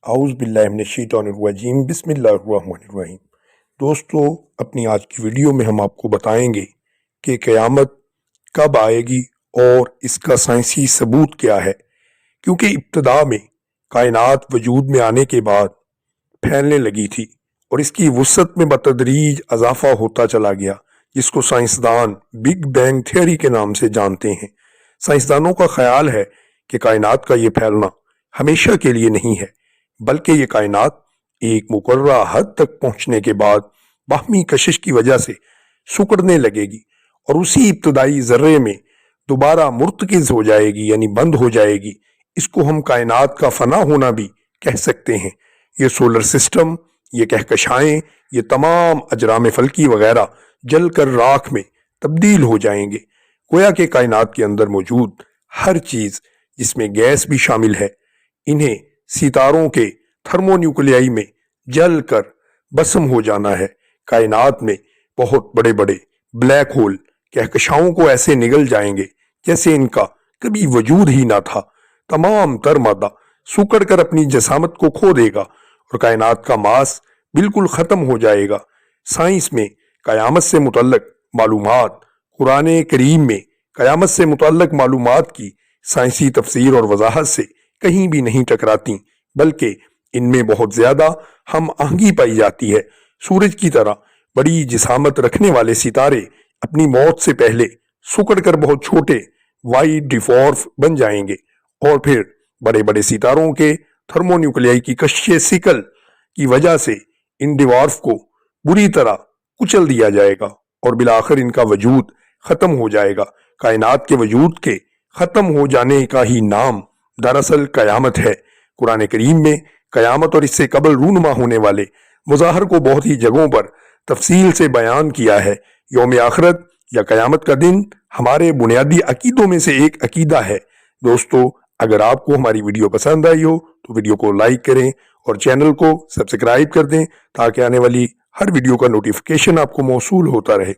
اعوذ باللہ من الشیطان الرجیم بسم اللہ الرحمن الرحیم۔ دوستو، اپنی آج کی ویڈیو میں ہم آپ کو بتائیں گے کہ قیامت کب آئے گی اور اس کا سائنسی ثبوت کیا ہے، کیونکہ ابتدا میں کائنات وجود میں آنے کے بعد پھیلنے لگی تھی اور اس کی وسعت میں بتدریج اضافہ ہوتا چلا گیا، جس کو سائنسدان بگ بینگ تھیوری کے نام سے جانتے ہیں۔ سائنسدانوں کا خیال ہے کہ کائنات کا یہ پھیلنا ہمیشہ کے لیے نہیں ہے، بلکہ یہ کائنات ایک مقررہ حد تک پہنچنے کے بعد باہمی کشش کی وجہ سے سکڑنے لگے گی اور اسی ابتدائی ذرے میں دوبارہ مرتکز ہو جائے گی، یعنی بند ہو جائے گی۔ اس کو ہم کائنات کا فنا ہونا بھی کہہ سکتے ہیں۔ یہ سولر سسٹم، یہ کہکشائیں، یہ تمام اجرام فلکی وغیرہ جل کر راکھ میں تبدیل ہو جائیں گے۔ گویا کہ کائنات کے اندر موجود ہر چیز، جس میں گیس بھی شامل ہے، انہیں ستاروں کے تھرمو نیوکلیائی میں جل کر بسم ہو جانا ہے۔ کائنات میں بہت بڑے بڑے بلیک ہول کہکشاؤں کو ایسے نگل جائیں گے جیسے ان کا کبھی وجود ہی نہ تھا۔ تمام تر مادہ سکڑ کر اپنی جسامت کو کھو دے گا اور کائنات کا ماس بالکل ختم ہو جائے گا۔ سائنس میں قیامت سے متعلق معلومات قرآن کریم میں قیامت سے متعلق معلومات کی سائنسی تفسیر اور وضاحت سے کہیں بھی نہیں ٹکراتی، بلکہ ان میں بہت زیادہ ہم آہنگی پائی جاتی ہے۔ سورج کی طرح بڑی جسامت رکھنے والے ستارے اپنی موت سے پہلے سکڑ کر بہت چھوٹے وائٹ ڈیفورف بن جائیں گے اور پھر بڑے بڑے ستاروں کے تھرمو نیوکلیائی کی کشش ثقل کی وجہ سے ان ڈیوارف کو بری طرح کچل دیا جائے گا اور بالآخر ان کا وجود ختم ہو جائے گا۔ کائنات کے وجود کے ختم ہو جانے کا ہی نام دراصل قیامت ہے۔ قرآن کریم میں قیامت اور اس سے قبل رونما ہونے والے مظاہر کو بہت ہی جگہوں پر تفصیل سے بیان کیا ہے۔ یوم آخرت یا قیامت کا دن ہمارے بنیادی عقیدوں میں سے ایک عقیدہ ہے۔ دوستو، اگر آپ کو ہماری ویڈیو پسند آئی ہو تو ویڈیو کو لائک کریں اور چینل کو سبسکرائب کر دیں تاکہ آنے والی ہر ویڈیو کا نوٹیفیکیشن آپ کو موصول ہوتا رہے۔